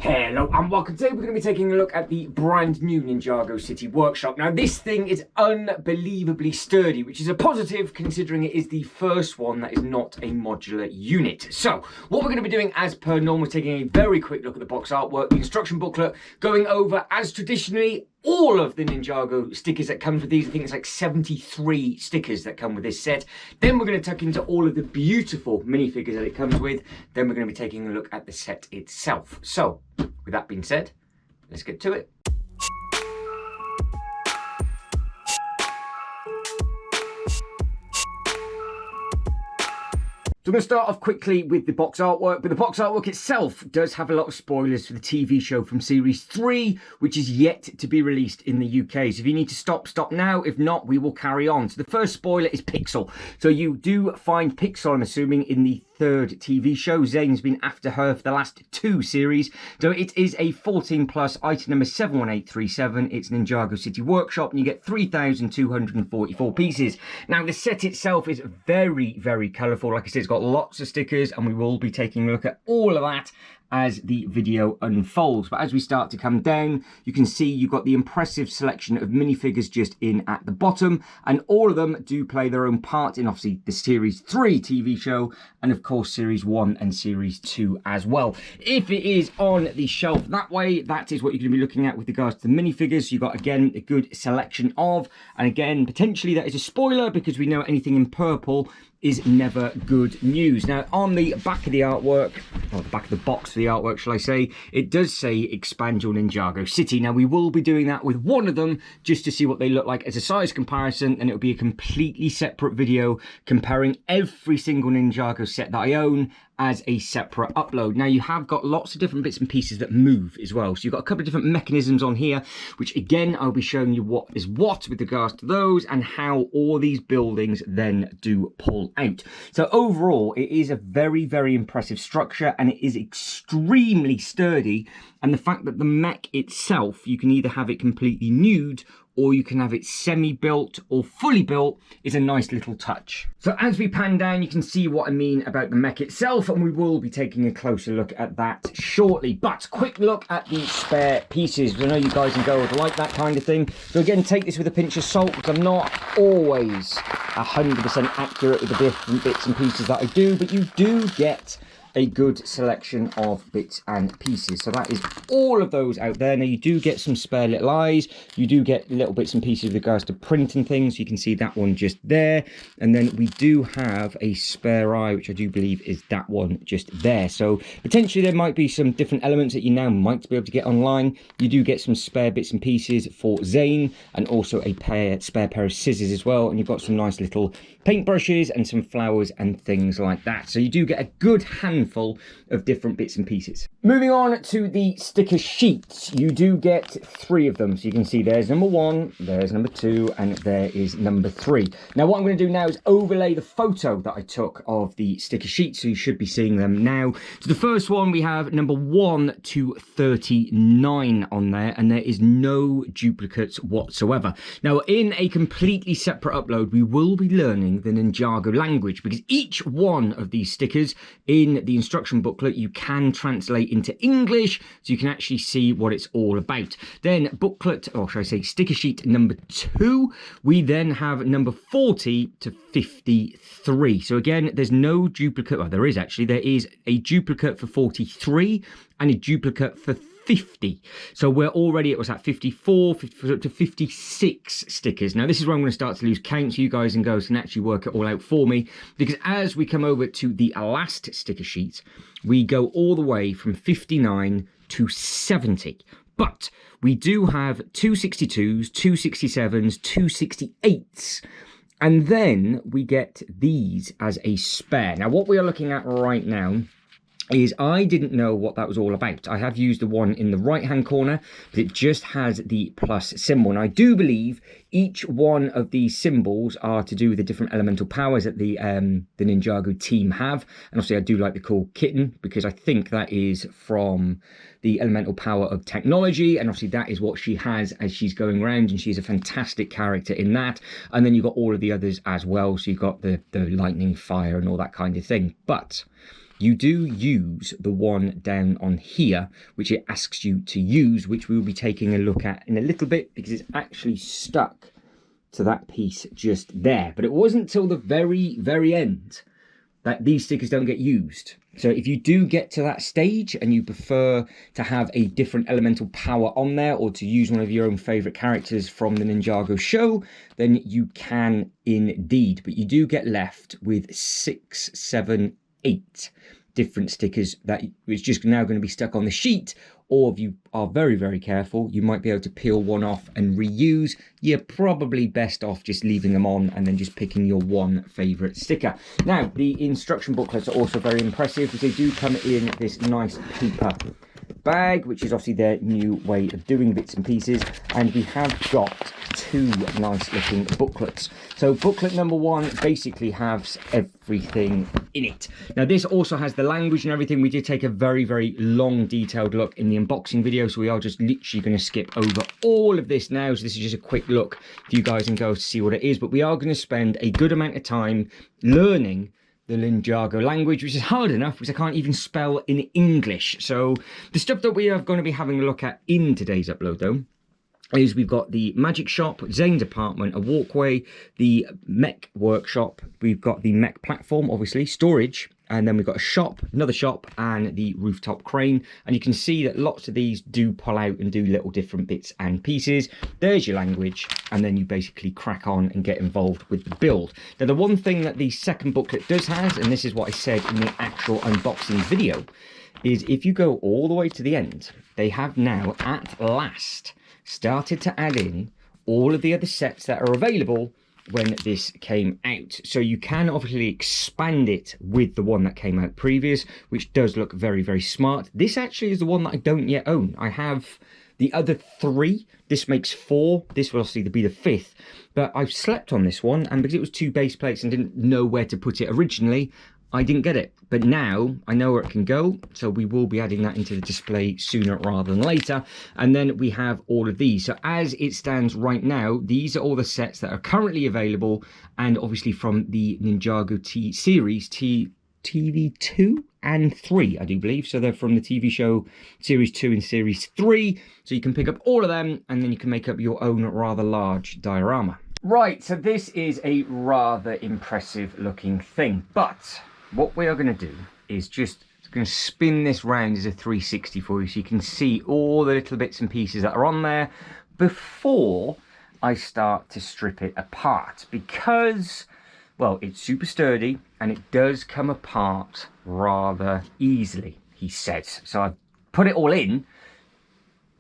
Hello and welcome. Today we're going to be taking a look at the brand new Ninjago City Workshop. Now this thing is unbelievably sturdy, which is a positive considering it is the first one that is not a modular unit. So what we're going to be doing as per normal is taking a very quick look at the box artwork, the instruction booklet, going over as traditionally all of the Ninjago stickers that come with these. I think it's like 73 stickers that come with this set. Then we're going to tuck into all of the beautiful minifigures that it comes with. Then we're going to be taking a look at the set itself. So with that being said, let's get to it. So I'm going to start off quickly with the box artwork, but the box artwork itself does have a lot of spoilers for the TV show from Series 3, which is yet to be released in the UK. So if you need to stop now. If not, we will carry on. So the first spoiler is Pixel. So you do find Pixel, I'm assuming, in the third TV show. Zane's been after her for the last 2 series. So it is a 14 plus, item number 71837. It's Ninjago City Workshop, and you get 3,244 pieces. Now the set itself is very, very colourful. Like I said, it's got lots of stickers, and we will be taking a look at all of that as the video unfolds. But as we start to come down, you can see you've got the impressive selection of minifigures just in at the bottom, and all of them do play their own part in obviously the Series 3 TV show, and of course Series 1 and Series 2 as well. If it is on the shelf that way, that is what you're going to be looking at with regards to the minifigures. You've got, again, a good selection of, and again, potentially that is a spoiler because we know anything in purple is never good news. Now, on the back of the artwork, or the back of the box for the artwork, shall I say, it does say Expand Your Ninjago City. Now, we will be doing that with one of them just to see what they look like as a size comparison, and it'll be a completely separate video comparing every single Ninjago set that I own as a separate upload. Now, you have got lots of different bits and pieces that move as well. So you've got a couple of different mechanisms on here, which again, I'll be showing you what is what with regards to those and how all these buildings then do pull out. So overall, it is a very, very impressive structure, and it is extremely sturdy. And the fact that the mech itself, you can either have it completely nude or you can have it semi-built or fully built, is a nice little touch. So as we pan down, you can see what I mean about the mech itself, and we will be taking a closer look at that shortly. But quick look at the spare pieces. I know you guys and girls like that kind of thing. So again, take this with a pinch of salt, because I'm not always 100% accurate with the different bits and pieces that I do, but you do get a good selection of bits and pieces. So that is all of those out there. Now you do get some spare little eyes, you do get little bits and pieces with regards to print and things. You can see that one just there, and then we do have a spare eye, which I do believe is that one just there. So potentially there might be some different elements that you now might be able to get online. You do get some spare bits and pieces for Zane, and also a spare pair of scissors as well, and you've got some nice little paintbrushes and some flowers and things like that. So you do get a good handful of different bits and pieces. Moving on to the sticker sheets, you do get 3 of them. So you can see there's number 1, there's number 2, and there is number 3. Now what I'm going to do now is overlay the photo that I took of the sticker sheets, so you should be seeing them now. So the first one, we have number 1 to 39 on there, and there is no duplicates whatsoever. Now in a completely separate upload, we will be learning the Ninjago language, because each one of these stickers in the instruction booklet you can translate into English, so you can actually see what it's all about. Then booklet, or should I say sticker sheet number 2, we then have number 40 to 53. So again, there's no duplicate. Well, there is actually. There is a duplicate for 43 and a duplicate for 50. So we're already at, what's that, 54, 54 up to 56 stickers. Now this is where I'm going to start to lose count, so you guys and girls can actually work it all out for me, because as we come over to the last sticker sheet, we go all the way from 59 to 70. But we do have 262s, 267s, 268s, and then we get these as a spare. Now what we are looking at right now is I didn't know what that was all about. I have used the one in the right hand corner, but it just has the plus symbol, and I do believe each one of these symbols are to do with the different elemental powers that the Ninjago team have. And obviously I do like the cool kitten, because I think that is from the elemental power of technology, and obviously that is what she has as she's going around, and she's a fantastic character in that. And then you've got all of the others as well, so you've got the lightning, fire, and all that kind of thing. But you do use the one down on here, which it asks you to use, which we will be taking a look at in a little bit, because it's actually stuck to that piece just there. But it wasn't until the very end that these stickers don't get used. So if you do get to that stage and you prefer to have a different elemental power on there, or to use one of your own favorite characters from the Ninjago show, then you can indeed. But you do get left with 6, 7, 8 different stickers that is just now going to be stuck on the sheet. Or if you are very careful, you might be able to peel one off and reuse. You're probably best off just leaving them on and then just picking your one favourite sticker. Now, the instruction booklets are also very impressive, because they do come in this nice paper bag, which is obviously their new way of doing bits and pieces. And we have got 2 nice looking booklets. So booklet number 1 basically has everything in it. Now this also has the language and everything. We did take a very long detailed look in the unboxing video, so we are just literally going to skip over all of this now. So this is just a quick look for you guys and go to see what it is. But we are going to spend a good amount of time learning the Ninjago language, which is hard enough because I can't even spell in English. So the stuff that we are going to be having a look at in today's upload though is we've got the magic shop, Zane's apartment, a walkway, the mech workshop, we've got the mech platform, obviously, storage, and then we've got a shop, another shop, and the rooftop crane. And you can see that lots of these do pull out and do little different bits and pieces. There's your language, and then you basically crack on and get involved with the build. Now the one thing that the second booklet does have, and this is what I said in the actual unboxing video, is if you go all the way to the end, they have now at last started to add in all of the other sets that are available when this came out. So you can obviously expand it with the one that came out previous, which does look very smart. This actually is the one that I don't yet own. I have the other 3. This makes 4. This will obviously be the 5th. But I've slept on this one, and because it was 2 base plates and didn't know where to put it originally, I didn't get it. But now I know where it can go, so we will be adding that into the display sooner rather than later. And then we have all of these. So as it stands right now, these are all the sets that are currently available, and obviously from the Ninjago series, TV 2 and 3, I do believe. So they're from the TV show series 2 and series 3. So you can pick up all of them, and then you can make up your own rather large diorama. Right, so this is a rather impressive looking thing, but what we are going to do is just going to spin this round as a 360 for you, so you can see all the little bits and pieces that are on there before I start to strip it apart, because, well, it's super sturdy and it does come apart rather easily, he says. So I've put it all in.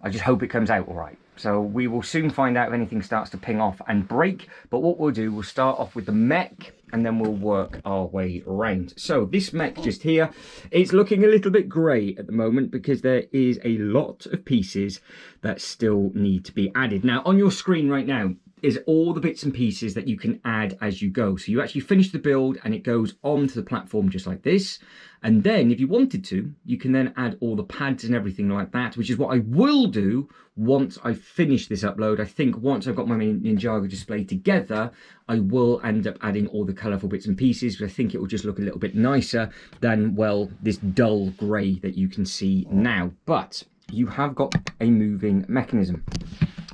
I just hope it comes out all right. So we will soon find out if anything starts to ping off and break. But what we'll do, we'll start off with the mech, and then we'll work our way around. So this mech just here, it's looking a little bit grey at the moment because there is a lot of pieces that still need to be added. Now on your screen right now is all the bits and pieces that you can add as you go. So you actually finish the build and it goes onto the platform just like this. And then if you wanted to, you can then add all the pads and everything like that, which is what I will do once I finish this upload. I think once I've got my Ninjago display together, I will end up adding all the colourful bits and pieces, but I think it will just look a little bit nicer than, well, this dull grey that you can see now. But you have got a moving mechanism.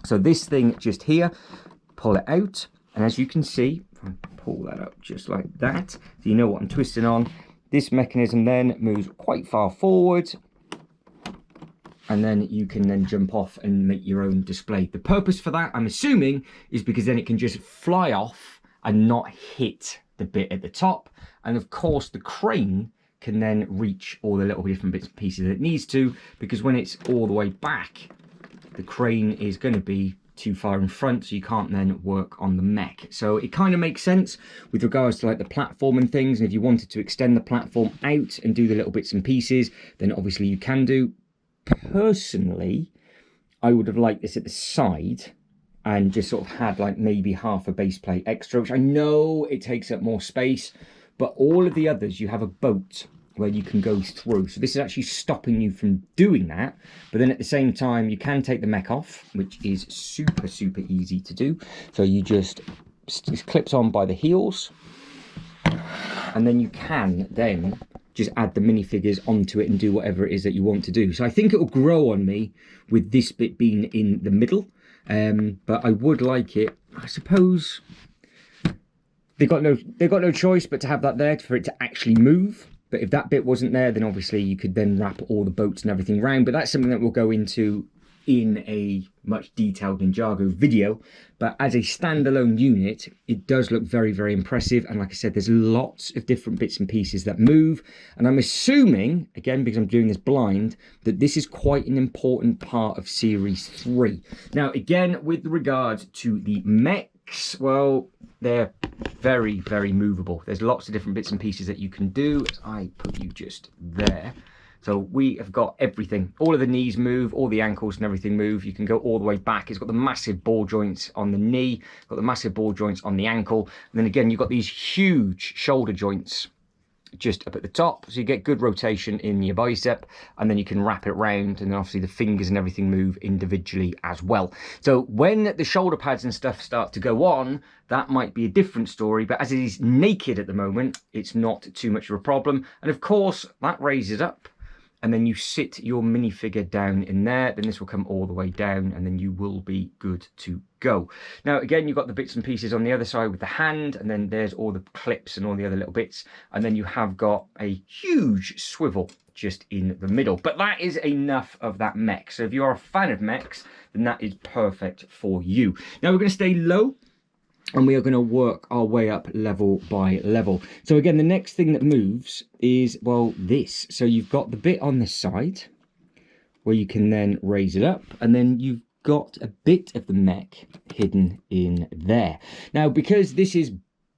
So this thing just here, pull it out, and as you can see, if I pull that up just like that, so you know what I'm twisting on, this mechanism then moves quite far forward, and then you can then jump off and make your own display. The purpose for that, I'm assuming, is because then it can just fly off and not hit the bit at the top. And of course the crane can then reach all the little different bits and pieces it needs to, because when it's all the way back, the crane is going to be too far in front, so you can't then work on the mech. So it kind of makes sense with regards to like the platform and things, and if you wanted to extend the platform out and do the little bits and pieces, then obviously you can do. Personally, I would have liked this at the side and just sort of had like maybe half a base plate extra, which I know it takes up more space, but all of the others you have a boat where you can go through, so this is actually stopping you from doing that. But then at the same time you can take the mech off, which is super easy to do. So you just, it clips on by the heels, and then you can then just add the minifigures onto it and do whatever it is that you want to do. So I think it will grow on me with this bit being in the middle. But I would like it, I suppose, they've got no choice but to have that there for it to actually move. But if that bit wasn't there, then obviously you could then wrap all the boats and everything around. But that's something that we'll go into in a much detailed Ninjago video. But as a standalone unit, it does look very, very impressive. And like I said, there's lots of different bits and pieces that move. And I'm assuming, again, because I'm doing this blind, that this is quite an important part of Series 3. Now, again, with regard to the mechs, well, they're very, very movable. There's lots of different bits and pieces that you can do. I put you just there. So we have got everything. All of the knees move, all the ankles and everything move. You can go all the way back. It's got the massive ball joints on the knee, got the massive ball joints on the ankle. And then again, you've got these huge shoulder joints just up at the top. So you get good rotation in your bicep, and then you can wrap it around, and then obviously the fingers and everything move individually as well. So when the shoulder pads and stuff start to go on, that might be a different story, but as it is naked at the moment, it's not too much of a problem. And of course, that raises up, and then you sit your minifigure down in there, then this will come all the way down, and then you will be good to go. Now, again, you've got the bits and pieces on the other side with the hand, and then there's all the clips and all the other little bits, and then you have got a huge swivel just in the middle. But that is enough of that mech. So if you're a fan of mechs, then that is perfect for you. Now, we're going to stay low, and we are going to work our way up level by level. So again, the next thing that moves is, well, this. So you've got the bit on this side where you can then raise it up, and then you've got a bit of the mech hidden in there. Now, because this is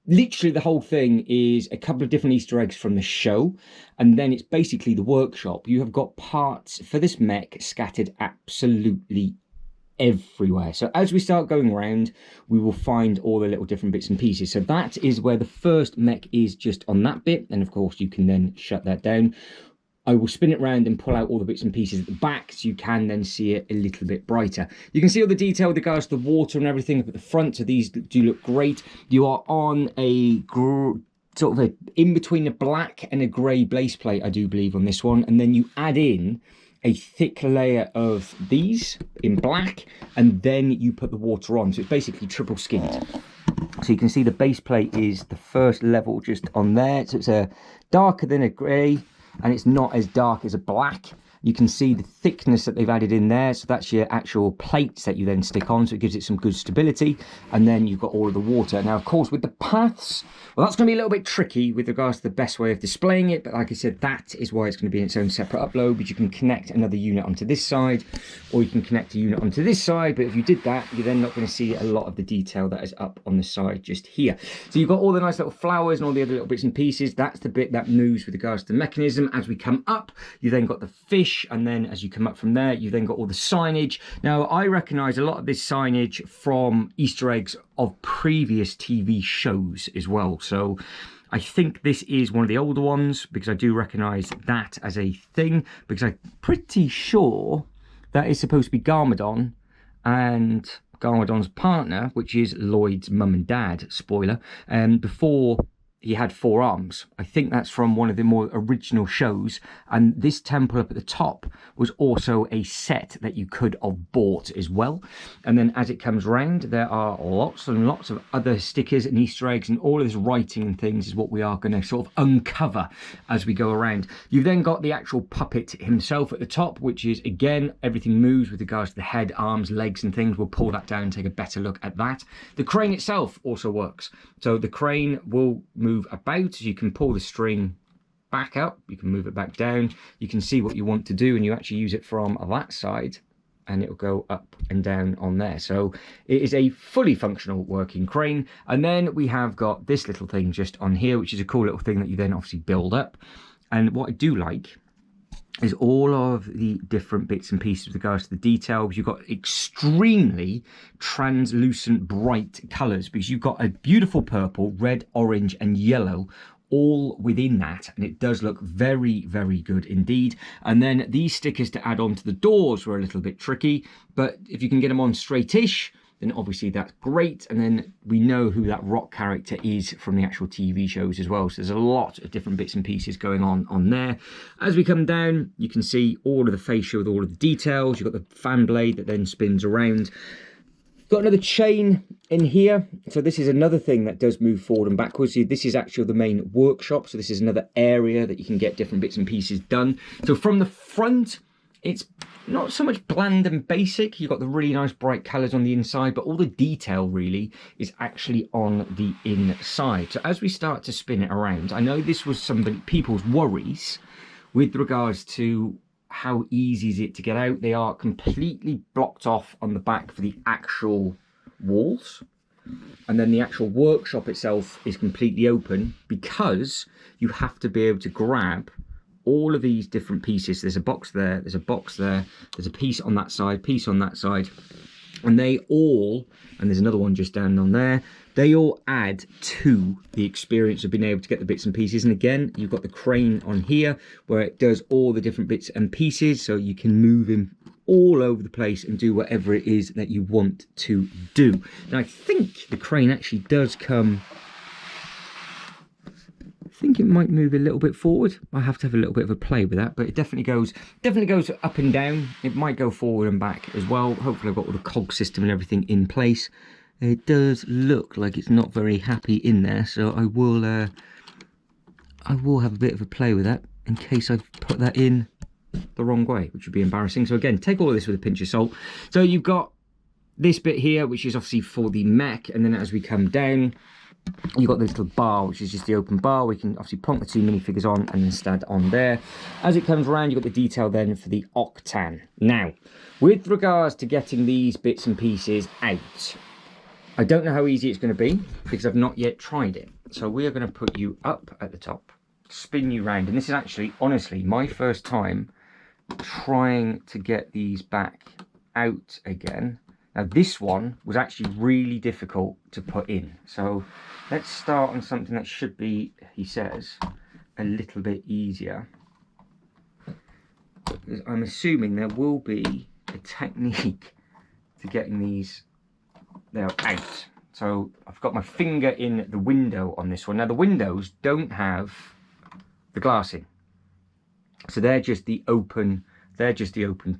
literally the whole thing is a couple of different Easter eggs from the show, and then it's basically the workshop. You have got parts for this mech scattered absolutely everywhere. So as we start going around, we will find all the little different bits and pieces. So that is where the first mech is, just on that bit, and of course you can then shut that down. I will spin it around and pull out all the bits and pieces at the back, so you can then see it a little bit brighter. You can see all the detail with regards to the water and everything up at the front, so these do look great. You are on a sort of in between a black and a grey base plate, I do believe, on this one, and then you add in a thick layer of these in black, and then you put the water on. So it's basically triple skinned. So you can see the base plate is the first level just on there. So it's a darker than a grey, and it's not as dark as a black. You can see the thickness that they've added in there. So that's your actual plates that you then stick on. So it gives it some good stability. And then you've got all of the water. Now, of course, with the paths, well, that's going to be a little bit tricky with regards to the best way of displaying it. But like I said, that is why it's going to be in its own separate upload. But you can connect another unit onto this side, or you can connect a unit onto this side. But if you did that, you're then not going to see a lot of the detail that is up on the side just here. So you've got all the nice little flowers and all the other little bits and pieces. That's the bit that moves with regards to the mechanism. As we come up, you then got the fish, and then as you come up from there, you've then got all the signage. Now, I recognise a lot of this signage from Easter eggs of previous TV shows as well. So I think this is one of the older ones, because I do recognise that as a thing, because I'm pretty sure that is supposed to be Garmadon and Garmadon's partner, which is Lloyd's mum and dad, spoiler, before he had 4 arms. I think that's from one of the more original shows, and this temple up at the top was also a set that you could have bought as well. And then as it comes round, there are lots and lots of other stickers and Easter eggs, and all of this writing and things is what we are going to sort of uncover as we go around. You've then got the actual puppet himself at the top, which is, again, everything moves with regards to the head, arms, legs and things. We'll pull that down and take a better look at that. The crane itself also works. So the crane will move about, so you can pull the string back up, you can move it back down, you can see what you want to do, and you actually use it from that side and it'll go up and down on there. So it is a fully functional working crane. And then we have got this little thing just on here, which is a cool little thing that you then obviously build up. And what I do like is all of the different bits and pieces with regards to the detail. You've got extremely translucent bright colours, because you've got a beautiful purple, red, orange and yellow all within that, and it does look very, very good indeed. And then these stickers to add on to the doors were a little bit tricky, but if you can get them on straight-ish, then obviously that's great. And then we know who that Rock character is from the actual TV shows as well. So there's a lot of different bits and pieces going on there. As we come down, you can see all of the fascia with all of the details. You've got the fan blade that then spins around. Got another chain in here. So this is another thing that does move forward and backwards. This is actually the main workshop. So this is another area that you can get different bits and pieces done. So from the front, it's not so much bland and basic. You've got the really nice bright colours on the inside, but all the detail really is actually on the inside. So as we start to spin it around, I know this was some people's worries with regards to how easy is it to get out. They are completely blocked off on the back for the actual walls, and then the actual workshop itself is completely open because you have to be able to grab all of these different pieces. There's a box there, there's a box there, there's a piece on that side, piece on that side, and they all, and there's another one just down on there, they all add to the experience of being able to get the bits and pieces. And again, you've got the crane on here where it does all the different bits and pieces, so you can move him all over the place and do whatever it is that you want to do. Now I think the crane actually does come, I think it might move a little bit forward. I have to have a little bit of a play with that, but it definitely goes up and down. It might go forward and back as well. Hopefully I've got all the cog system and everything in place. It does look like it's not very happy in there, so I will have a bit of a play with that in case I've put that in the wrong way, which would be embarrassing. So again, take all of this with a pinch of salt. So you've got this bit here, which is obviously for the mech, and then as we come down, you've got this little bar, which is just the open bar. We can obviously plonk the two minifigures on and then stand on there. As it comes around, you've got the detail then for the Octan. Now, with regards to getting these bits and pieces out, I don't know how easy it's going to be because I've not yet tried it. So we are going to put you up at the top, spin you round. And this is actually, honestly, my first time trying to get these back out again. Now this one was actually really difficult to put in. So let's start on something that should be, he says, a little bit easier. Because I'm assuming there will be a technique to getting these there out. So I've got my finger in the window on this one. Now the windows don't have the glass in, so they're just the open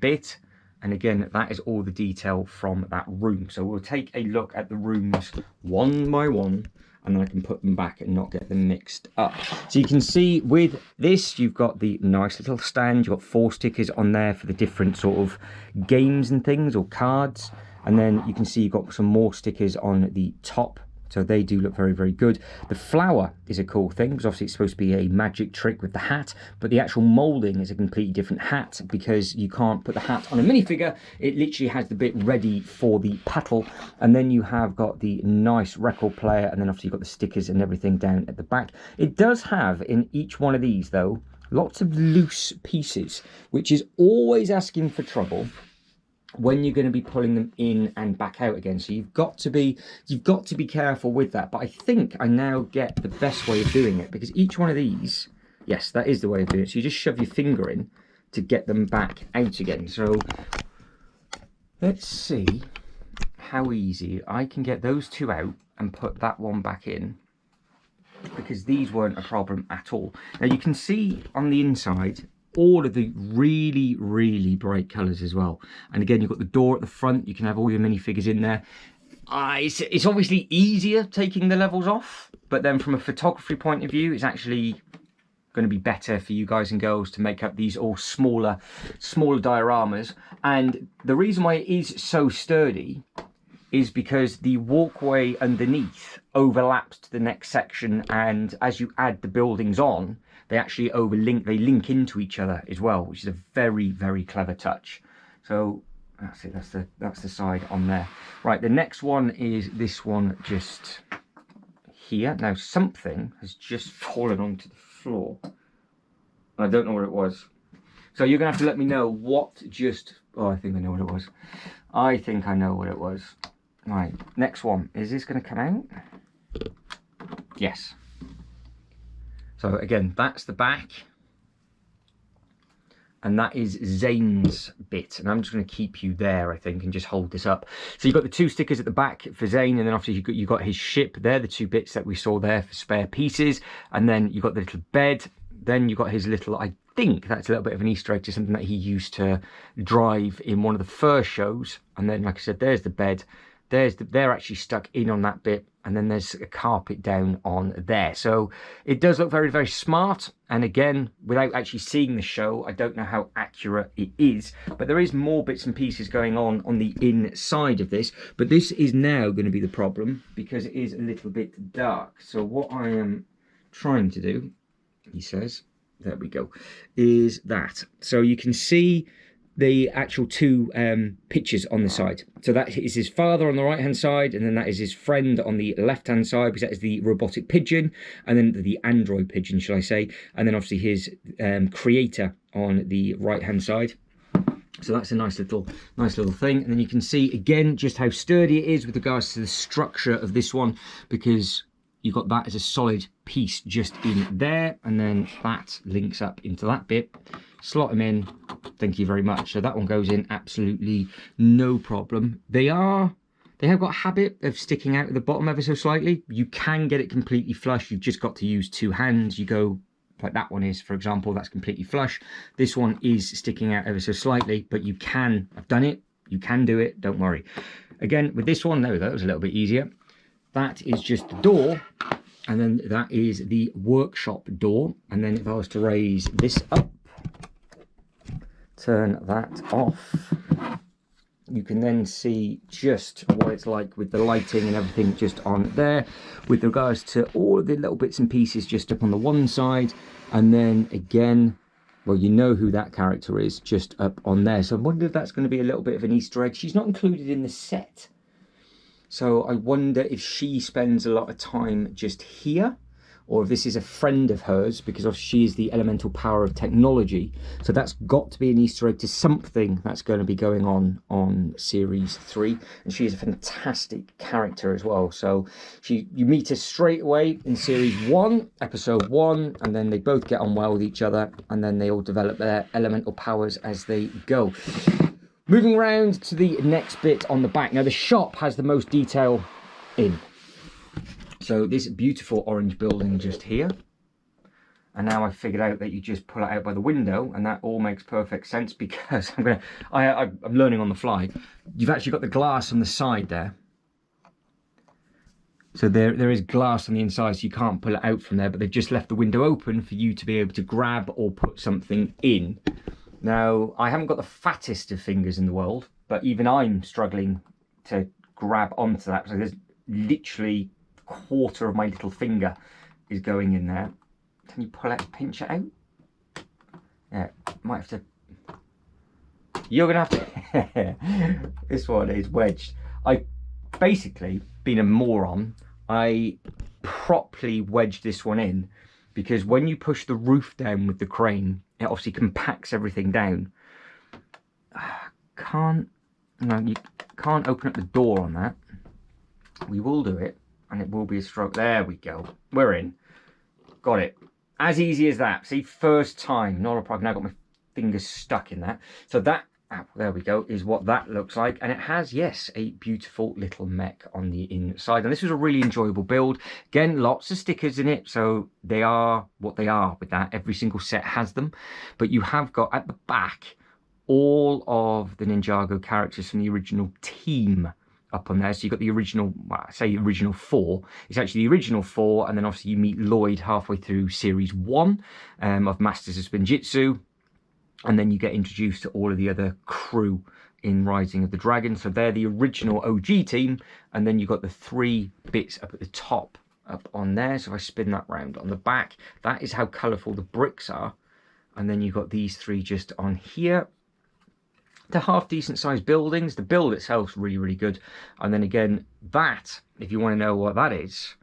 bit. And again, that is all the detail from that room. So we'll take a look at the rooms one by one, and then I can put them back and not get them mixed up. So you can see with this, you've got the nice little stand. You've got 4 stickers on there for the different sort of games and things, or cards. And then you can see you've got some more stickers on the top. So they do look very, very good. The flower is a cool thing because obviously it's supposed to be a magic trick with the hat, but the actual moulding is a completely different hat because you can't put the hat on a minifigure. It literally has the bit ready for the paddle. And then you have got the nice record player, and then obviously you've got the stickers and everything down at the back. It does have in each one of these though, lots of loose pieces, which is always asking for trouble when you're going to be pulling them in and back out again. So you've got to be careful with that. But I think I now get the best way of doing it, because each one of these, yes, that is the way of doing it. So you just shove your finger in to get them back out again. So let's see how easy I can get those two out and put that one back in, because these weren't a problem at all. Now you can see on the inside all of the really, really bright colours as well. And again, you've got the door at the front. You can have all your minifigures in there. It's obviously easier taking the levels off, but then from a photography point of view, it's actually going to be better for you guys and girls to make up these all smaller dioramas. And the reason why it is so sturdy is because the walkway underneath overlaps to the next section, and as you add the buildings on, they actually link into each other as well, which is a very, very clever touch. So that's it, that's the side on there. Right, the next one is this one just here. Now something has just fallen onto the floor. I don't know what it was. So you're gonna have to let me know what just, oh, I think I know what it was. I think I know what it was. Right, next one. Is this gonna come out? Yes. So again, that's the back. and that is Zane's bit. And I'm just going to keep you there, I think, and just hold this up. So you've got the 2 stickers at the back for Zane, and then obviously you've got his ship there, the 2 bits that we saw there for spare pieces. And then you've got the little bed. Then you've got his little, I think that's a little bit of an Easter egg to something that he used to drive in one of the first shows. And then, like I said, there's the bed. They're actually stuck in on that bit, and then there's a carpet down on there. So it does look very, very smart. And again, without actually seeing the show, I don't know how accurate it is, but there is more bits and pieces going on the inside of this. But this is now going to be the problem, because it is a little bit dark. So what I am trying to do, he says, there we go, is that. So you can see the actual 2 pictures on the side. So that is his father on the right hand side, and then that is his friend on the left hand side, because that is the robotic pigeon, and then the android pigeon, shall I say, and then obviously his creator on the right hand side. So that's a nice little thing. And then you can see again just how sturdy it is with regards to the structure of this one, because you've got that as a solid piece just in there, and then that links up into that bit. Slot them in, thank you very much. So that one goes in absolutely no problem. They have got a habit of sticking out at the bottom ever so slightly. You can get it completely flush, you've just got to use 2 hands. You go like that one is, for example, that's completely flush. This one is sticking out ever so slightly, but you can, I've done it, you can do it, don't worry. Again, with this one, there we go, it was a little bit easier. That is just the door, and then that is the workshop door. And then if I was to raise this up, turn that off, you can then see just what it's like with the lighting and everything just on there, with regards to all of the little bits and pieces just up on the one side. And then again, well, you know who that character is just up on there. So I wonder if that's going to be a little bit of an Easter egg. She's not included in the set, so I wonder if she spends a lot of time just here, or if this is a friend of hers, because she is the elemental power of technology. So that's got to be an Easter egg to something that's going to be going on series 3. And she is a fantastic character as well. So you meet her straight away in series 1, episode 1, and then they both get on well with each other, and then they all develop their elemental powers as they go. Moving around to the next bit on the back. Now the shop has the most detail in. So this beautiful orange building just here. And now I figured out that you just pull it out by the window, and that all makes perfect sense, because I'm learning on the fly. You've actually got the glass on the side there. So there is glass on the inside, so you can't pull it out from there, but they've just left the window open for you to be able to grab or put something in. Now, I haven't got the fattest of fingers in the world, but even I'm struggling to grab onto that. So there's literally a quarter of my little finger is going in there. Can you pull it, pinch it out? Yeah, might have to. You're gonna have to. This one is wedged. I basically, being a moron, I properly wedged this one in, because when you push the roof down with the crane, it obviously compacts everything down. You can't open up the door on that. We will do it, and it will be a stroke. There we go. We're in. Got it. As easy as that. See, first time. Not a problem. Now I've got my fingers stuck in that. So that, there we go, is what that looks like. And it has, yes, a beautiful little mech on the inside. And this was a really enjoyable build. Again, lots of stickers in it, so they are what they are with that. Every single set has them. But you have got, at the back, all of the Ninjago characters from the original team up on there. So you've got the original, well, I say original 4. It's actually the original 4, and then obviously you meet Lloyd halfway through series 1 of Masters of Spinjitzu. And then you get introduced to all of the other crew in Rising of the Dragon. So they're the original OG team. And then you've got the 3 bits up at the top up on there. So if I spin that round on the back, that is how colourful the bricks are. And then you've got these 3 just on here. They're half decent sized buildings. The build itself is really, really good. And then again, that, if you want to know what that is,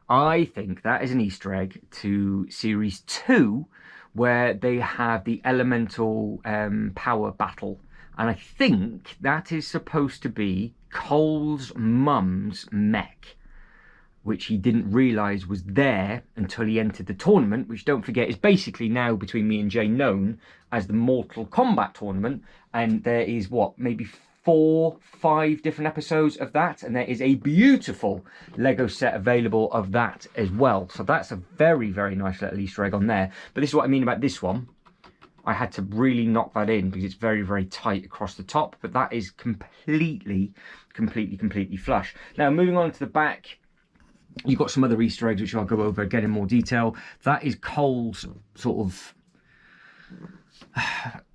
I think that is an Easter egg to series 2, where they have the elemental power battle. And I think that is supposed to be Cole's mum's mech. which he didn't realise was there until he entered the tournament, which, don't forget, is basically now, between me and Jay, known as the Mortal Kombat tournament. And there is, what, maybe 4, 5 different episodes of that, and there is a beautiful Lego set available of that as well. So that's a very, very nice little Easter egg on there. But this is what I mean about this one. I had to really knock that in because it's very, very tight across the top, but that is completely flush. Now, moving on to the back, you've got some other Easter eggs, which I'll go over again in more detail. That is Cole's sort of...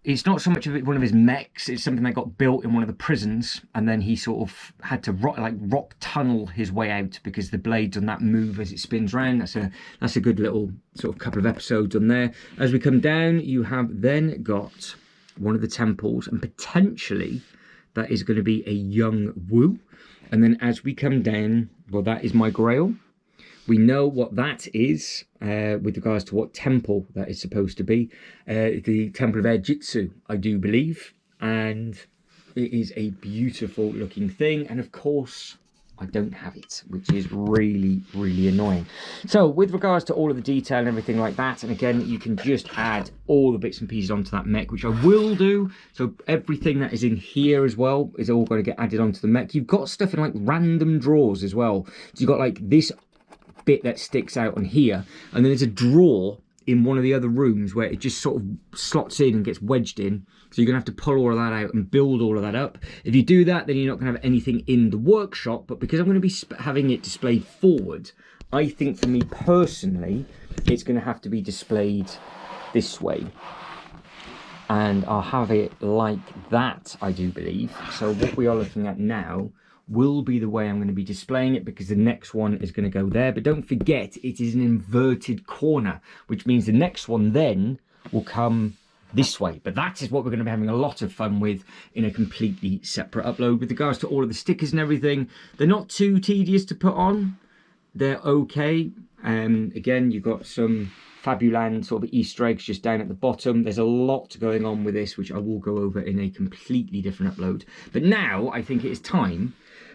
It's not so much of one of his mechs, it's something that got built in one of the prisons, and then he sort of had to rock tunnel his way out because the blades on that move as it spins round. That's a good little sort of couple of episodes on there. As we come down, you have then got one of the temples, and potentially that is going to be a young Wu. And then as we come down, well, that is my Grail. We know what that is with regards to what temple that is supposed to be. The Temple of Air Jitsu, I do believe. And it is a beautiful looking thing. And of course, I don't have it, which is really, really annoying. So with regards to all of the detail and everything like that, and again, you can just add all the bits and pieces onto that mech, which I will do. So everything that is in here as well is all going to get added onto the mech. You've got stuff in like random drawers as well. So you've got like this bit that sticks out on here, and then there's a drawer in one of the other rooms where it just sort of slots in and gets wedged in. So you're gonna have to pull all of that out and build all of that up. If you do that, then you're not gonna have anything in the workshop, but because I'm gonna be having it displayed forward, I think for me personally, it's gonna have to be displayed this way. And I'll have it like that, I do believe. So what we are looking at now will be the way I'm going to be displaying it, because the next one is going to go there. But don't forget, it is an inverted corner, which means the next one then will come this way. But that is what we're going to be having a lot of fun with in a completely separate upload. With regards to all of the stickers and everything, they're not too tedious to put on. They're okay. Again, you've got some Fabuland sort of Easter eggs just down at the bottom. There's a lot going on with this, which I will go over in a completely different upload. But now I think it is time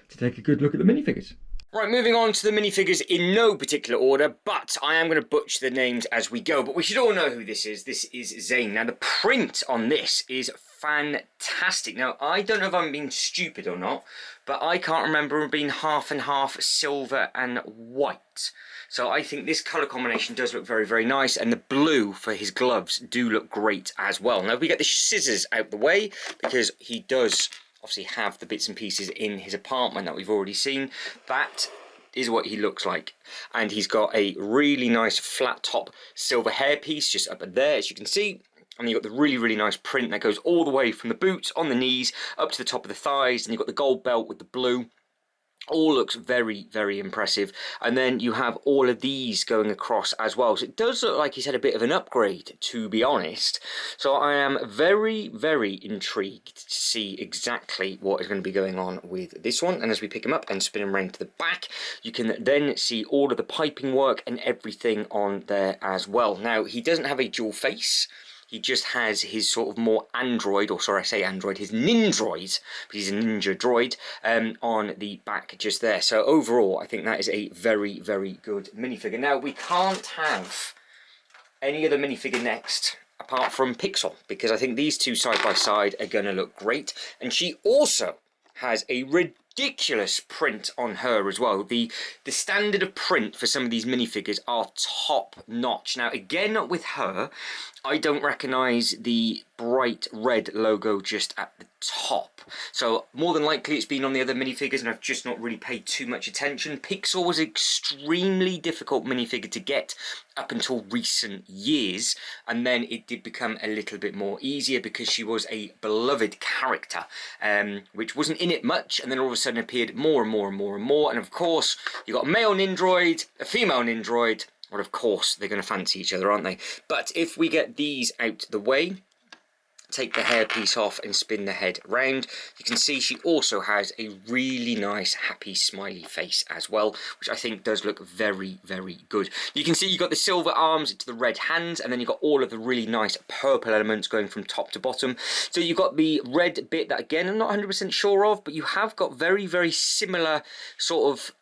to take a good look at the minifigures. Right, moving on to the minifigures in no particular order, but I am going to butcher the names as we go. But we should all know who this is. This is Zane. Now, the print on this is fantastic. Now, I don't know if I'm being stupid or not, but I can't remember them being half and half silver and white. So I think this colour combination does look very, very nice, and the blue for his gloves do look great as well. Now, if we get the scissors out the way, because he does obviously have the bits and pieces in his apartment that we've already seen, that is what he looks like. And he's got a really nice flat top silver hairpiece just up there, as you can see. And you've got the really, really nice print that goes all the way from the boots on the knees up to the top of the thighs. And you've got the gold belt with the blue. All looks very, very impressive. And then you have all of these going across as well. So it does look like he's had a bit of an upgrade, to be honest. So I am very, very intrigued to see exactly what is going to be going on with this one. And as we pick him up and spin him around to the back, you can then see all of the piping work and everything on there as well. Now, he doesn't have a dual face. He just has his sort of more android, or sorry, I say android, his Ninjroid, but he's a ninja droid, on the back just there. So overall, I think that is a very, very good minifigure. Now, we can't have any other minifigure next apart from Pixel, because I think these two side by side are going to look great. And she also has a ridiculous print on her as well. The standard of print for some of these minifigures are top notch. Now, again, with her, I don't recognise the bright red logo just at the top. So more than likely it's been on the other minifigures and I've just not really paid too much attention. Pixel was an extremely difficult minifigure to get up until recent years, and then it did become a little bit more easier because she was a beloved character, which wasn't in it much, and then all of a sudden appeared more and more and more and more. And of course, you've got a male Ninjroid, a female Ninjroid. Well, of course, they're going to fancy each other, aren't they? But if we get these out the way, take the hairpiece off and spin the head round, you can see she also has a really nice happy smiley face as well, which I think does look very, very good. You can see you've got the silver arms to the red hands, and then you've got all of the really nice purple elements going from top to bottom. So you've got the red bit that, again, I'm not 100% sure of, but you have got very, very similar sort of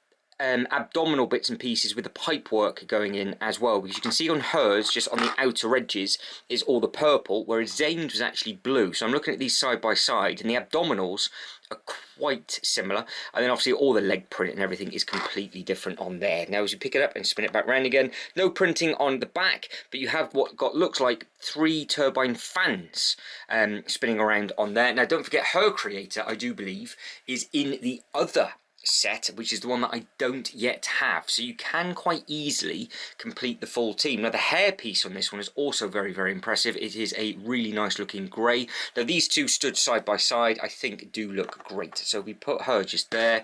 abdominal bits and pieces with the pipe work going in as well, because you can see on hers, just on the outer edges, is all the purple, whereas Zane's was actually blue. So I'm looking at these side by side, and the abdominals are quite similar, and then obviously all the leg print and everything is completely different on there. Now as you pick it up and spin it back round again, no printing on the back, but you have what looks like 3 turbine fans spinning around on there. Now don't forget, her creator, I do believe, is in the other set, which is the one that I don't yet have, so you can quite easily complete the full team. Now the hair piece on this one is also very, very impressive. It is a really nice looking grey. Now these two stood side by side, I think do look great. So we put her just there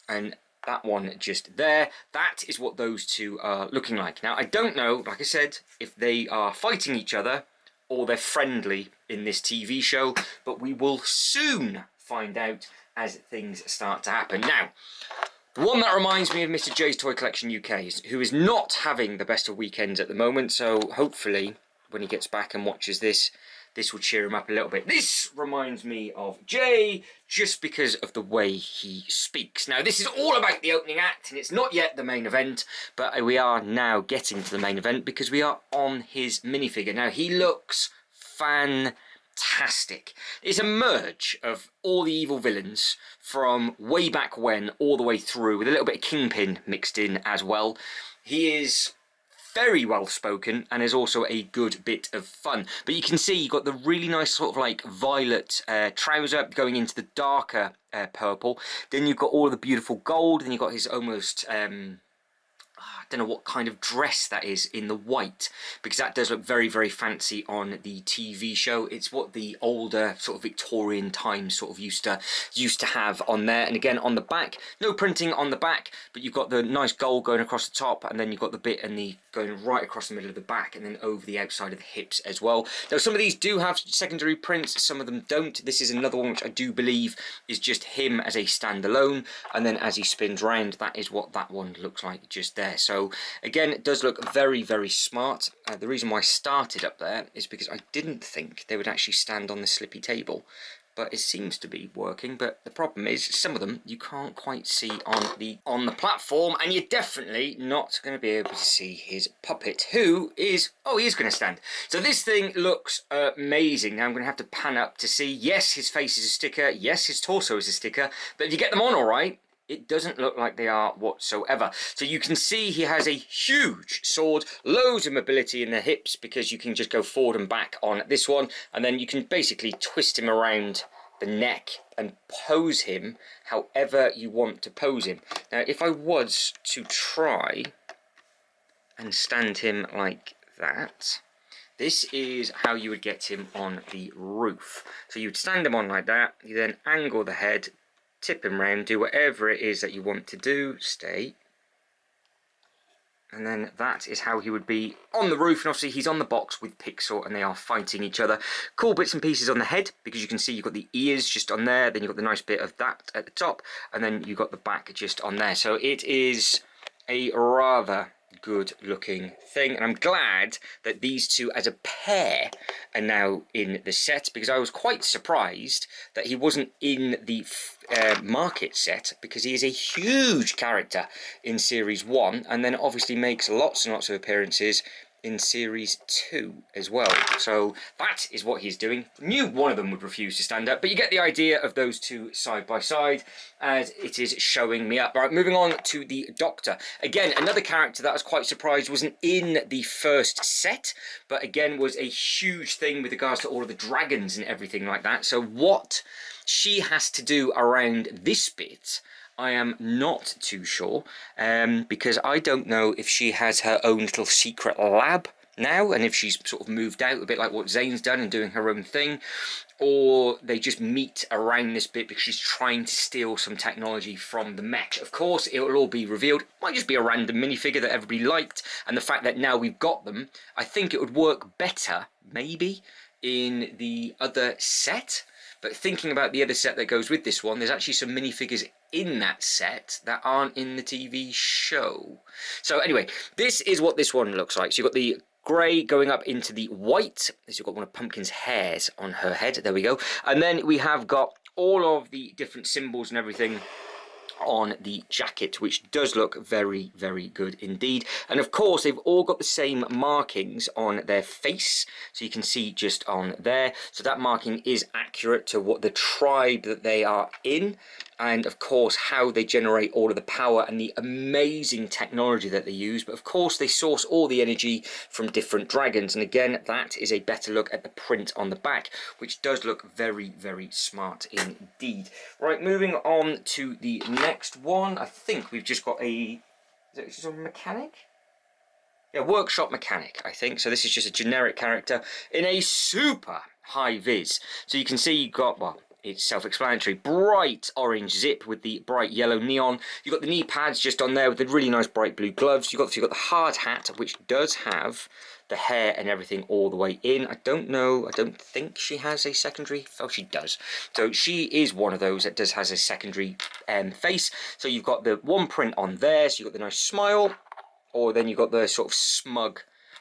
and that one just there. That is what those two are looking like. Now I don't know, like I said, if they are fighting each other or they're friendly in this TV show, but we will soon find out as things start to happen. Now, the one that reminds me of Mr. J's Toy Collection UK, who is not having the best of weekends at the moment, so hopefully when he gets back and watches this, this will cheer him up a little bit. This reminds me of Jay, just because of the way he speaks. Now, this is all about the opening act, and it's not yet the main event, but we are now getting to the main event because we are on his minifigure. Now, he looks fantastic. It's a merge of all the evil villains from way back when all the way through, with a little bit of Kingpin mixed in as well. He is very well spoken and is also a good bit of fun. But you can see you've got the really nice sort of like violet trouser going into the darker purple. Then you've got all of the beautiful gold. Then you've got his almost I don't know what kind of dress that is in the white, because that does look very, very fancy on the TV show. It's what the older sort of Victorian times sort of used to have on there. And again, on the back, no printing on the back, but you've got the nice gold going across the top, and then you've got the bit and the going right across the middle of the back and then over the outside of the hips as well. Now, some of these do have secondary prints, some of them don't. This is another one which I do believe is just him as a standalone, and then as he spins round, that is what that one looks like just there. So again, it does look very, very smart. The reason why I started up there is because I didn't think they would actually stand on the slippy table, but it seems to be working. But the problem is, some of them you can't quite see on the platform, and you're definitely not going to be able to see his puppet, who is, oh, he is going to stand. So this thing looks amazing. Now I'm going to have to pan up to see, yes, his face is a sticker, yes, his torso is a sticker, but if you get them on all right, it doesn't look like they are whatsoever. So you can see he has a huge sword, loads of mobility in the hips, because you can just go forward and back on this one, and then you can basically twist him around the neck and pose him however you want to pose him. Now, if I was to try and stand him like that, this is how you would get him on the roof. So you would stand him on like that, you then angle the head, tip him round, do whatever it is that you want to do, stay, and then that is how he would be on the roof. And obviously he's on the box with Pixel and they are fighting each other. Cool bits and pieces on the head, because you can see you've got the ears just on there, then you've got the nice bit of that at the top, and then you've got the back just on there. So it is a rather good looking thing, and I'm glad that these two as a pair are now in the set, because I was quite surprised that he wasn't in the market set, because he is a huge character in series 1, and then obviously makes lots and lots of appearances in series 2 as well. So that is what he's doing. Knew one of them would refuse to stand up, but you get the idea of those two side by side as it is showing me up. Right, moving on to the Doctor. Again, another character that I was quite surprised wasn't in the first set, but again was a huge thing with regards to all of the dragons and everything like that. So what she has to do around this bit, I am not too sure, because I don't know if she has her own little secret lab now, and if she's sort of moved out, a bit like what Zane's done and doing her own thing, or they just meet around this bit because she's trying to steal some technology from the mech. Of course, it will all be revealed. It might just be a random minifigure that everybody liked, and the fact that now we've got them, I think it would work better, maybe, in the other set. But thinking about the other set that goes with this one, there's actually some minifigures in that set that aren't in the TV show. So anyway, this is what this one looks like. So you've got the grey going up into the white. You've got one of Pumpkin's hairs on her head. There we go. And then we have got all of the different symbols and everything on the jacket, which does look very, very good indeed. And of course, they've all got the same markings on their face, so you can see just on there. So that marking is accurate to what the tribe that they are in, and of course how they generate all of the power and the amazing technology that they use. But of course they source all the energy from different dragons, and again that is a better look at the print on the back, which does look very, very smart indeed. Right, moving on to the next one. I think we've just got a mechanic? Yeah, workshop mechanic, I think. So this is just a generic character in a super high vis. So you can see you've got, well, it's self-explanatory, bright orange zip with the bright yellow neon. You've got the knee pads just on there with the really nice bright blue gloves. You've got the hard hat, which does have the hair and everything all the way in. I don't think she has a secondary. Oh, she does. So she is one of those that has a secondary face. So you've got the one print on there. So you've got the nice smile, or then you've got the sort of smug,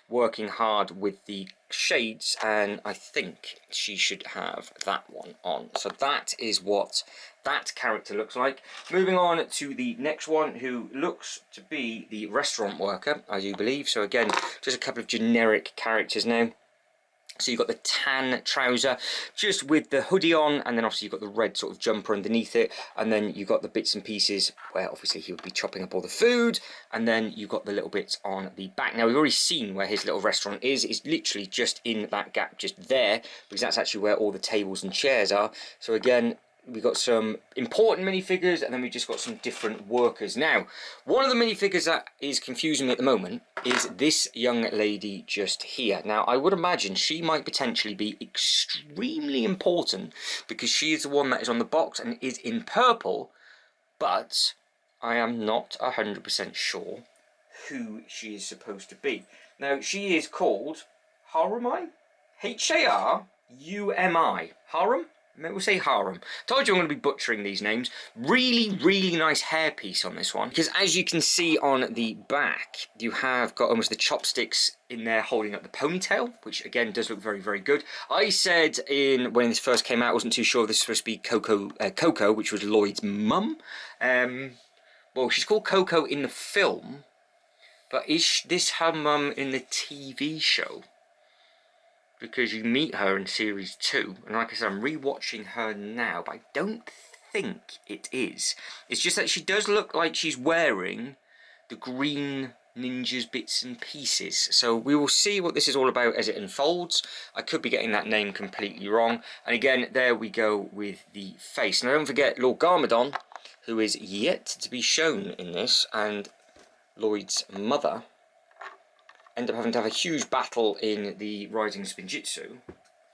working hard with the shades, and I think she should have that one on. So that is what that character looks like. Moving on to the next one, who looks to be the restaurant worker, I do believe. So again, just a couple of generic characters now. So you've got the tan trouser just with the hoodie on, and then obviously you've got the red sort of jumper underneath it, and then you've got the bits and pieces where obviously he would be chopping up all the food, and then you've got the little bits on the back. Now we've already seen where his little restaurant is. It's literally just in that gap just there, because that's actually where all the tables and chairs are. So again, we've got some important minifigures, and then we've just got some different workers. Now, one of the minifigures that is confusing me at the moment is this young lady just here. Now, I would imagine she might potentially be extremely important, because she is the one that is on the box and is in purple, but I am not 100% sure who she is supposed to be. Now, she is called Harumi? H-A-R-U-M-I. Harem? We'll say harem. Told you I'm going to be butchering these names. Really, really nice hairpiece on this one, because as you can see on the back, you have got almost the chopsticks in there holding up the ponytail, which again does look very, very good. I said when this first came out, I wasn't too sure if this was supposed to be Coco, which was Lloyd's mum. Well, she's called Coco in the film, but is this her mum in the TV show? Because you meet her in series 2, and like I said, I'm rewatching her now, but I don't think it is. It's just that she does look like she's wearing the green ninjas bits and pieces. So we will see what this is all about as it unfolds. I could be getting that name completely wrong. And again, there we go with the face. Now don't forget Lord Garmadon, who is yet to be shown in this, and Lloyd's mother end up having to have a huge battle in the Rising Spinjitzu.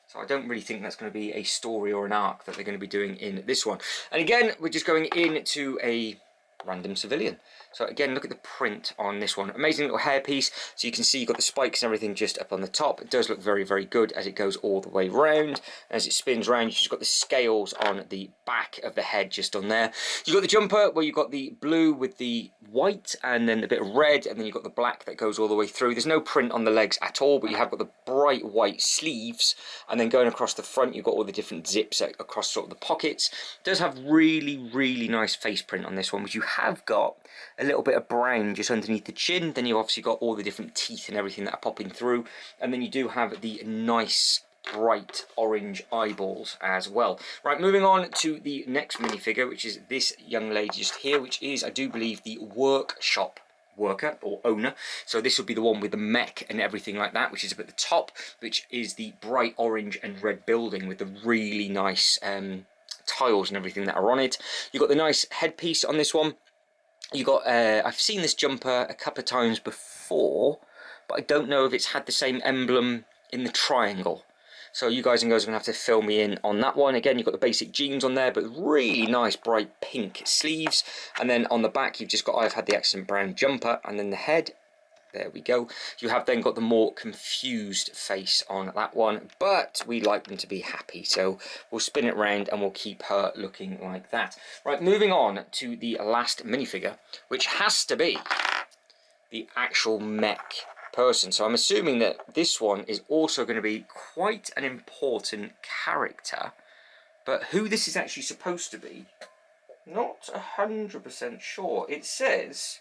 So I don't really think that's going to be a story or an arc that they're going to be doing in this one. And again, we're just going into a random civilian. So again, look at the print on this one. Amazing little hairpiece. So you can see you've got the spikes and everything just up on the top. It does look very, very good as it goes all the way round. As it spins round, you've just got the scales on the back of the head just on there. You've got the jumper where you've got the blue with the white and then a bit of red, and then you've got the black that goes all the way through. There's no print on the legs at all, but you have got the bright white sleeves, and then going across the front, you've got all the different zips across sort of the pockets. It does have really, really nice face print on this one, which you have got a little bit of brown just underneath the chin. Then you've obviously got all the different teeth and everything that are popping through, and then you do have the nice bright orange eyeballs as well. Right, moving on to the next minifigure, which is this young lady just here, which is, I do believe, the workshop worker or owner. So this would be the one with the mech and everything like that, which is up at the top, which is the bright orange and red building with the really nice tiles and everything that are on it. You've got the nice headpiece on this one. You got, I've seen this jumper a couple of times before, but I don't know if it's had the same emblem in the triangle. So you guys and girls are going to have to fill me in on that one. Again, you've got the basic jeans on there, but really nice bright pink sleeves. And then on the back, you've just got, I've had the accent brown jumper, and then the head. There we go. You have then got the more confused face on that one, but we like them to be happy, so we'll spin it round and we'll keep her looking like that. Right, moving on to the last minifigure, which has to be the actual mech person. So I'm assuming that this one is also going to be quite an important character, but who this is actually supposed to be, Not 100% sure. It says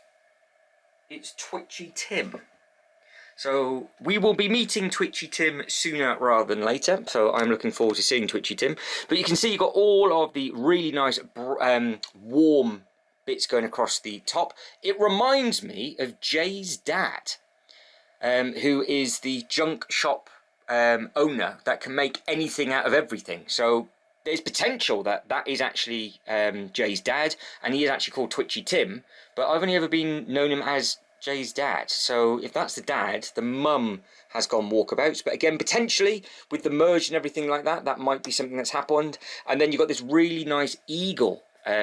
it's Twitchy Tim. So we will be meeting Twitchy Tim sooner rather than later. So I'm looking forward to seeing Twitchy Tim. But you can see you've got all of the really nice warm bits going across the top. It reminds me of Jay's dad, who is the junk shop owner that can make anything out of everything. So there's potential that that is actually Jay's dad, and he is actually called Twitchy Tim, but I've only ever known him as Jay's dad. So if that's the dad, the mum has gone walkabouts. But again, potentially with the merge and everything like that, that might be something that's happened. And then you've got this really nice eagle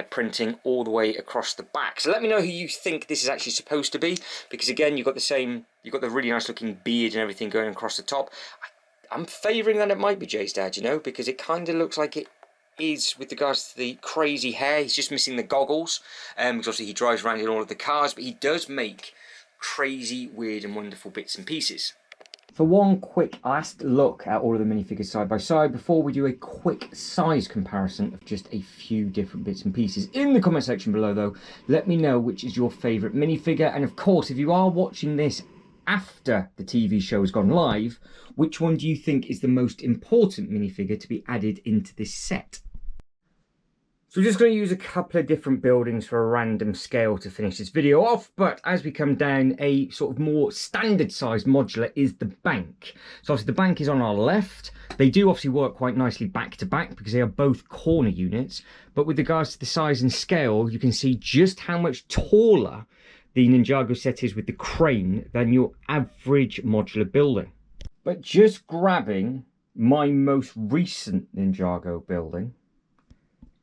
printing all the way across the back. So let me know who you think this is actually supposed to be, because again, you've got the really nice looking beard and everything going across the top. I'm favouring that it might be Jay's dad, you know, because it kind of looks like it is with regards to the crazy hair. He's just missing the goggles, because obviously he drives around in all of the cars, but he does make crazy, weird and wonderful bits and pieces. For one quick last look at all of the minifigures side by side before we do a quick size comparison of just a few different bits and pieces. In the comment section below though, let me know which is your favourite minifigure, and of course if you are watching this after the TV show has gone live, which one do you think is the most important minifigure to be added into this set? So we're just going to use a couple of different buildings for a random scale to finish this video off, but as we come down, a sort of more standard size modular is the bank. So obviously the bank is on our left. They do obviously work quite nicely back to back because they are both corner units, but with regards to the size and scale, you can see just how much taller the Ninjago set is with the crane than your average modular building. But just grabbing my most recent Ninjago building,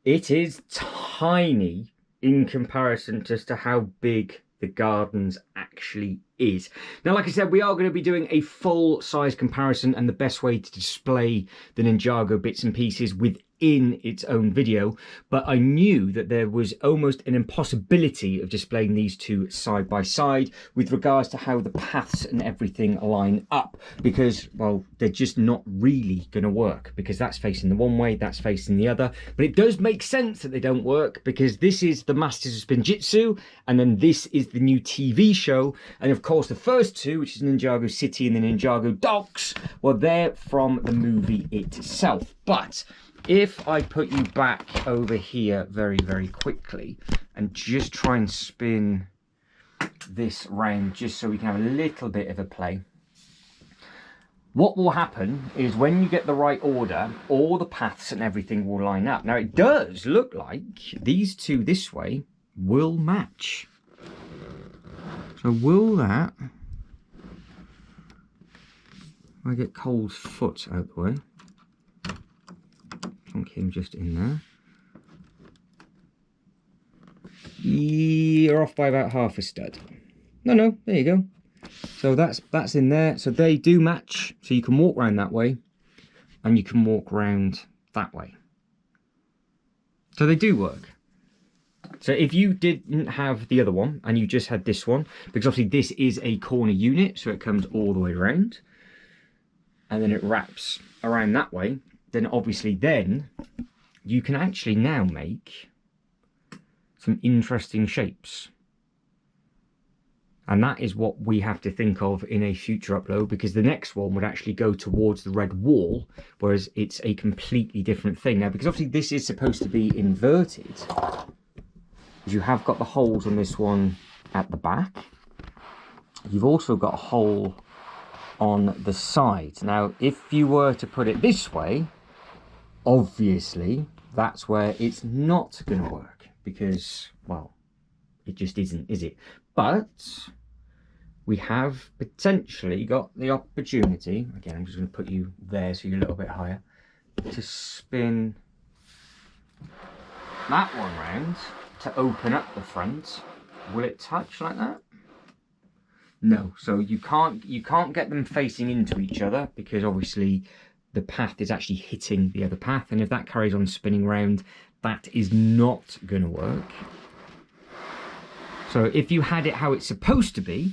it is tiny in comparison just to how big the gardens actually is. Now, like I said, we are going to be doing a full size comparison and the best way to display the Ninjago bits and pieces within its own video, but I knew that there was almost an impossibility of displaying these two side by side with regards to how the paths and everything line up, because, well, they're just not really going to work, because that's facing the one way, that's facing the other. But it does make sense that they don't work, because this is the Masters of Spinjitzu, and then this is the new TV show, and of course the first two, which is Ninjago City and the Ninjago Docks, well, they're from the movie itself. But if I put you back over here very, very quickly and just try and spin this round just so we can have a little bit of a play, what will happen is when you get the right order, all the paths and everything will line up. Now, it does look like these two this way will match. So will that... I get Cole's foot out the way. Plonk him just in there. You're off by about half a stud. No, there you go. So that's in there. So they do match. So you can walk around that way and you can walk around that way. So they do work. So if you didn't have the other one and you just had this one, because obviously this is a corner unit, so it comes all the way around and then it wraps around that way, then obviously then you can actually now make some interesting shapes. And that is what we have to think of in a future upload, because the next one would actually go towards the red wall, whereas it's a completely different thing. Now, because obviously this is supposed to be inverted, you have got the holes on this one at the back. You've also got a hole on the side. Now, if you were to put it this way, obviously that's where it's not going to work, because, well, it just isn't, is it? But we have potentially got the opportunity, again, I'm just going to put you there so you're a little bit higher, to spin that one round to open up the front. Will it touch like that? No. So you can't get them facing into each other, because obviously the path is actually hitting the other path, and if that carries on spinning round, that is not going to work. So if you had it how it's supposed to be,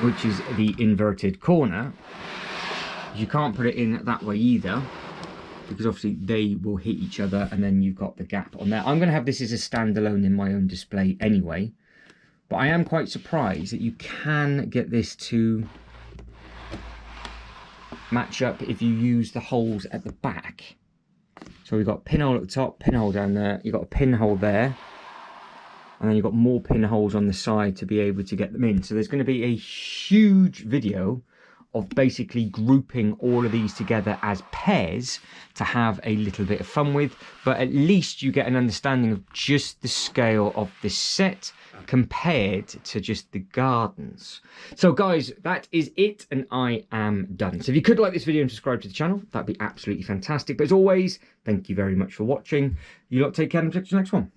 which is the inverted corner, you can't put it in that way either, because obviously they will hit each other and then you've got the gap on there. I'm going to have this as a standalone in my own display anyway, but I am quite surprised that you can get this to match up if you use the holes at the back. So we've got pinhole at the top, pinhole down there, you've got a pinhole there, and then you've got more pinholes on the side to be able to get them in. So there's going to be a huge video of basically grouping all of these together as pairs to have a little bit of fun with, but at least you get an understanding of just the scale of this set compared to just the gardens. So guys, that is it, and I am done. So if you could like this video and subscribe to the channel, that'd be absolutely fantastic. But as always, thank you very much for watching. You lot take care and I'll catch you next one.